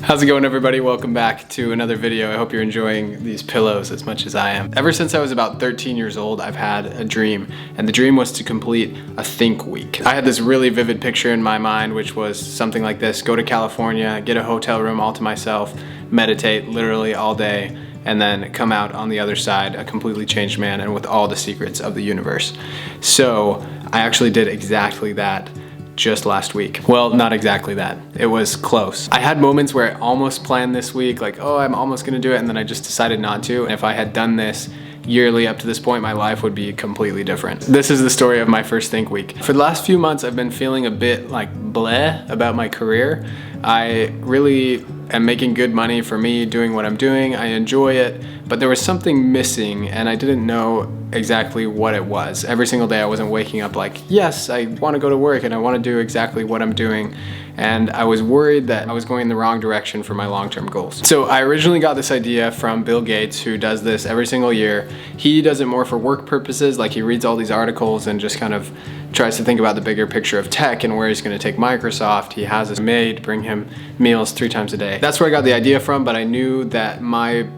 How's it going, everybody? Welcome back to another video. I hope you're enjoying these pillows as much as I am. Ever since I was about 13 years old, I've had a dream, and the dream was to complete a think week. I had this really vivid picture in my mind, which was something like this: go to California, get a hotel room all to myself, meditate literally all day, and then come out on the other side a completely changed man and with all the secrets of the universe. So I actually did exactly that just last week. Well, not exactly that. It was close. I had moments where I almost planned this week, like, oh, I'm almost gonna do it, and then I just decided not to. And if I had done this yearly up to this point, my life would be completely different. This is the story of my first think week. For the last few months, I've been feeling a bit like bleh about my career. I really am making good money for me doing what I'm doing. I enjoy it, but there was something missing and I didn't know exactly what it was. Every single day I wasn't waking up like, yes, I want to go to work and I want to do exactly what I'm doing. And I was worried that I was going in the wrong direction for my long-term goals. So I originally got this idea from Bill Gates, who does this every single year. He does it more for work purposes, like he reads all these articles and just kind of tries to think about the bigger picture of tech and where he's going to take Microsoft. He has his maid bring him meals 3 times a day. That's where I got the idea from, but I knew that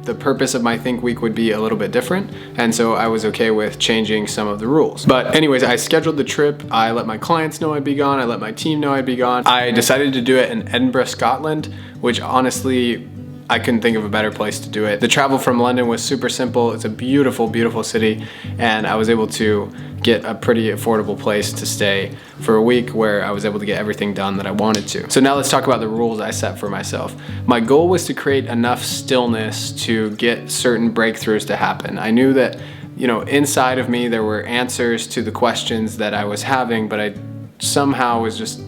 the purpose of my think week would be a little bit different, and so I was okay with changing some of the rules. But anyways, I scheduled the trip. I let my clients know I'd be gone. I let my team know I'd be gone. I decided to do it in Edinburgh, Scotland, which honestly, I couldn't think of a better place to do it. The travel from London was super simple. It's a beautiful, beautiful city, and I was able to get a pretty affordable place to stay for a week where I was able to get everything done that I wanted to. So now let's talk about the rules I set for myself. My goal was to create enough stillness to get certain breakthroughs to happen. I knew that, inside of me there were answers to the questions that I was having, but I somehow was just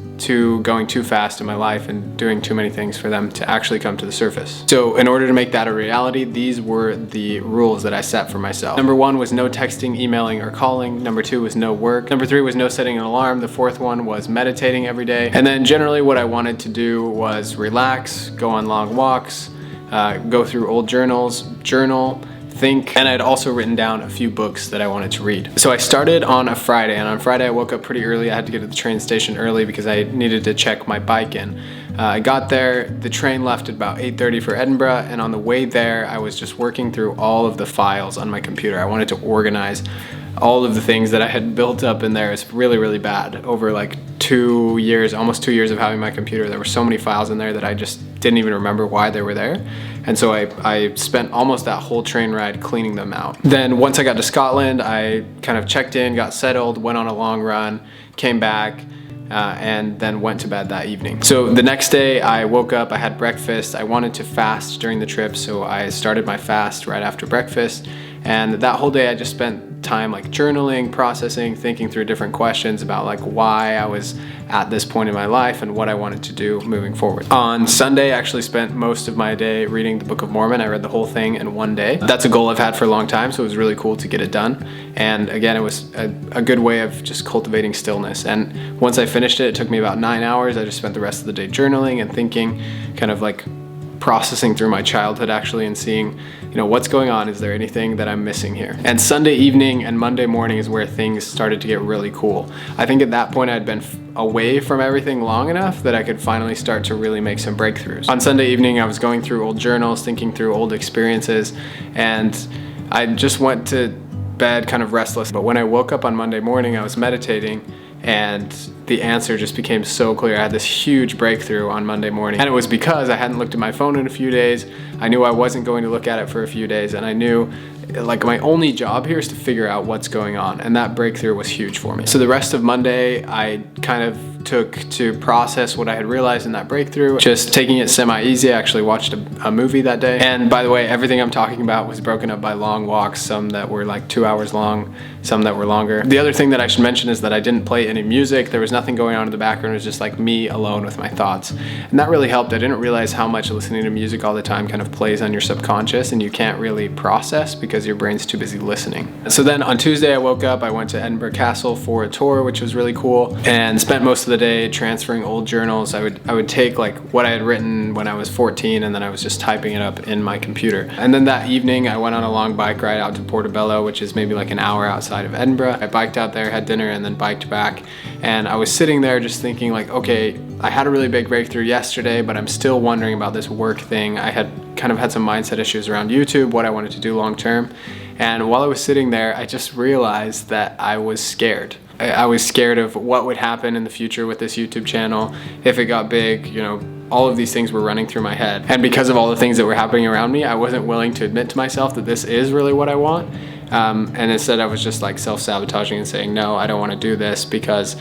going too fast in my life and doing too many things for them to actually come to the surface. So in order to make that a reality, these were the rules that I set for myself. Number 1 was no texting, emailing, or calling. Number 2 was no work. Number 3 was no setting an alarm. The 4th one was meditating every day. And then generally what I wanted to do was relax, go on long walks, go through old journals, journal, think, and I'd also written down a few books that I wanted to read. So I started on a Friday, and on Friday I woke up pretty early. I had to get to the train station early because I needed to check my bike in. I got there, the train left at about 8:30 for Edinburgh, and on the way there I was just working through all of the files on my computer. I wanted to organize all of the things that I had built up in there. It's really, really bad. Over like 2 years, almost 2 years of having my computer, there were so many files in there that I just didn't even remember why they were there. And so I spent almost that whole train ride cleaning them out. Then once I got to Scotland, I kind of checked in, got settled, went on a long run, came back, and then went to bed that evening. So the next day I woke up, I had breakfast. I wanted to fast during the trip, so I started my fast right after breakfast. And that whole day I just spent time like journaling, processing, thinking through different questions about like why I was at this point in my life and what I wanted to do moving forward. On Sunday, I actually spent most of my day reading the Book of Mormon. I read the whole thing in one day. That's a goal I've had for a long time, so it was really cool to get it done. And again, it was a good way of just cultivating stillness. And once I finished it took me about 9 hours. I just spent the rest of the day journaling and thinking, kind of like processing through my childhood actually, and seeing, what's going on? Is there anything that I'm missing here? And Sunday evening and Monday morning is where things started to get really cool. I think at that point I'd been away from everything long enough that I could finally start to really make some breakthroughs. On Sunday evening I was going through old journals, thinking through old experiences, and I just went to bed kind of restless. But when I woke up on Monday morning, I was meditating, and the answer just became so clear. I had this huge breakthrough on Monday morning, and it was because I hadn't looked at my phone in a few days. I knew I wasn't going to look at it for a few days, and I knew like my only job here is to figure out what's going on, and that breakthrough was huge for me. So the rest of Monday I kind of took to process what I had realized in that breakthrough, just taking it semi-easy. I actually watched a movie that day. And by the way, everything I'm talking about was broken up by long walks, some that were like 2 hours long, some that were longer. The other thing that I should mention is that I didn't play any music. There was nothing going on in the background. It was just like me alone with my thoughts. And that really helped. I didn't realize how much listening to music all the time kind of plays on your subconscious, and you can't really process because your brain's too busy listening. So then on Tuesday I woke up, I went to Edinburgh Castle for a tour, which was really cool, and spent most of the day transferring old journals. I would take like what I had written when I was 14, and then I was just typing it up in my computer. And then that evening I went on a long bike ride out to Portobello, which is maybe like an hour outside outside of Edinburgh. I biked out there, had dinner, and then biked back. And I was sitting there just thinking like, okay, I had a really big breakthrough yesterday, but I'm still wondering about this work thing. I had kind of had some mindset issues around YouTube, what I wanted to do long term. And while I was sitting there, I just realized that I was scared. I was scared of what would happen in the future with this YouTube channel if it got big. You know, all of these things were running through my head. And because of all the things that were happening around me, I wasn't willing to admit to myself that this is really what I want. And instead I was just like self-sabotaging and saying, no, I don't want to do this, because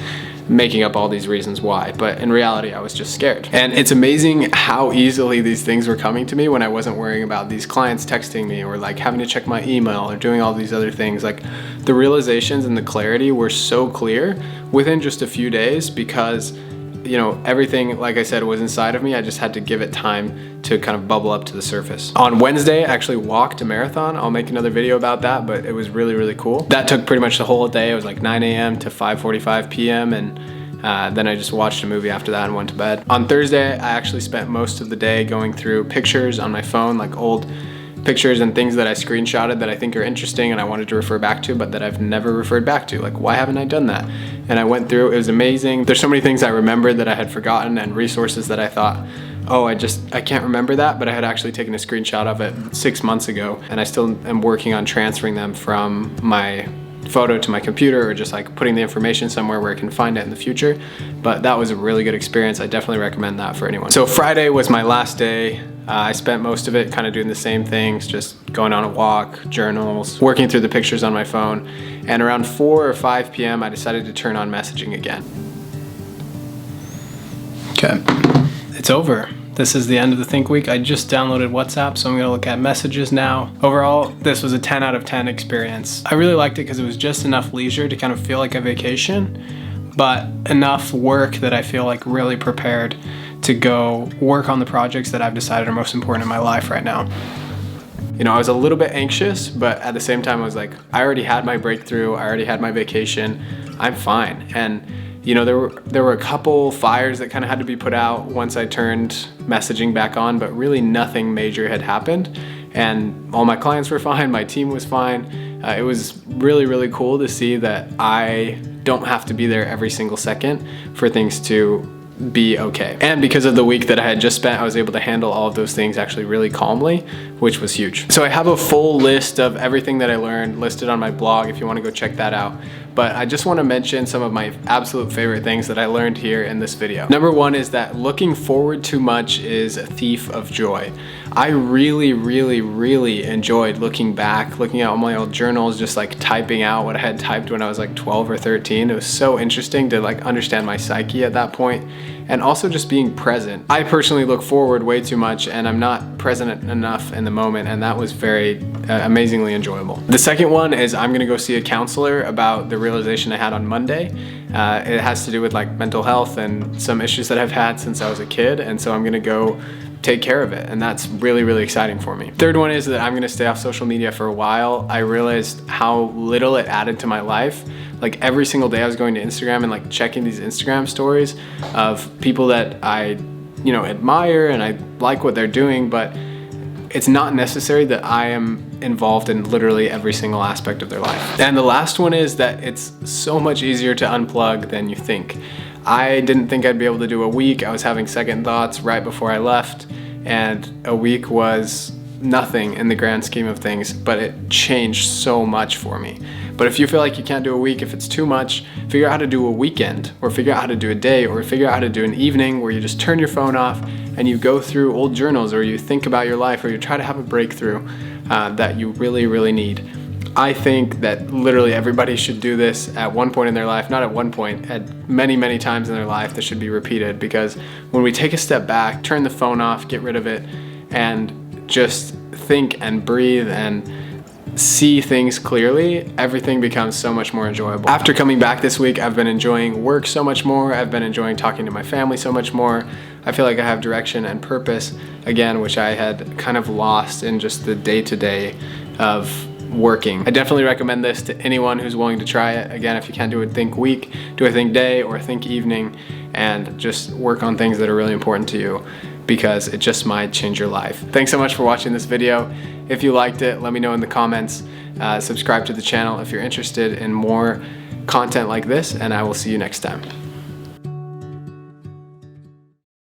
making up all these reasons why. But in reality, I was just scared. And it's amazing how easily these things were coming to me when I wasn't worrying about these clients texting me or like having to check my email or doing all these other things. Like the realizations and the clarity were so clear within just a few days, because you know, everything, like I said, was inside of me. I just had to give it time to kind of bubble up to the surface. On Wednesday, I actually walked a marathon. I'll make another video about that, but it was really, really cool. That took pretty much the whole day. It was like 9 a.m. to 5:45 p.m. and then I just watched a movie after that and went to bed. On Thursday, I actually spent most of the day going through pictures on my phone, like old pictures and things that I screenshotted that I think are interesting and I wanted to refer back to, but that I've never referred back to. Like, why haven't I done that? And I went through, it was amazing. There's so many things I remembered that I had forgotten, and resources that I thought, oh, I can't remember that, but I had actually taken a screenshot of it 6 months ago, and I still am working on transferring them from my photo to my computer, or just like putting the information somewhere where I can find it in the future. But that was a really good experience. I definitely recommend that for anyone. So Friday was my last day. I spent most of it kind of doing the same things, just going on a walk, journals, working through the pictures on my phone. And around 4 or 5 p.m. I decided to turn on messaging again. Okay, it's over. This is the end of the Think Week. I just downloaded WhatsApp, so I'm gonna look at messages now. Overall, this was a 10 out of 10 experience. I really liked it because it was just enough leisure to kind of feel like a vacation, but enough work that I feel like really prepared to go work on the projects that I've decided are most important in my life right now. You know, I was a little bit anxious, but at the same time I was like, I already had my breakthrough, I already had my vacation, I'm fine. And you know, there were a couple fires that kind of had to be put out once I turned messaging back on, but really nothing major had happened. And all my clients were fine, my team was fine. It was really, really cool to see that I don't have to be there every single second for things to be okay. And because of the week that I had just spent, I was able to handle all of those things actually really calmly, which was huge. So I have a full list of everything that I learned listed on my blog if you want to go check that out. But I just want to mention some of my absolute favorite things that I learned here in this video. Number one is that looking forward too much is a thief of joy. I really, really, really enjoyed looking back, looking at all my old journals, just like typing out what I had typed when I was like 12 or 13. It was so interesting to like understand my psyche at that point, and also just being present. I personally look forward way too much, and I'm not present enough in the moment, and that was very amazingly enjoyable. The second one is I'm gonna go see a counselor about the realization I had on Monday. It has to do with like mental health and some issues that I've had since I was a kid, and so I'm gonna go take care of it, and that's really, really exciting for me. Third one is that I'm gonna stay off social media for a while. I realized how little it added to my life. Like every single day I was going to Instagram and like checking these Instagram stories of people that I, you know, admire and I like what they're doing, but it's not necessary that I am involved in literally every single aspect of their life. And the last one is that it's so much easier to unplug than you think. I didn't think I'd be able to do a week. I was having second thoughts right before I left, and a week was nothing in the grand scheme of things, but it changed so much for me. But if you feel like you can't do a week, if it's too much, figure out how to do a weekend, or figure out how to do a day, or figure out how to do an evening where you just turn your phone off and you go through old journals, or you think about your life, or you try to have a breakthrough that you really, really need. I think that literally everybody should do this at one point in their life, not at one point, at many, many times in their life. This should be repeated, because when we take a step back, turn the phone off, get rid of it, and just think and breathe and see things clearly, everything becomes so much more enjoyable. After coming back this week, I've been enjoying work so much more. I've been enjoying talking to my family so much more. I feel like I have direction and purpose again, which I had kind of lost in just the day-to-day of working. I definitely recommend this to anyone who's willing to try it. Again, if you can't do a think week, do a think day or a think evening, and just work on things that are really important to you, because it just might change your life. Thanks so much for watching this video. If you liked it, let me know in the comments. Subscribe to the channel if you're interested in more content like this, and I will see you next time.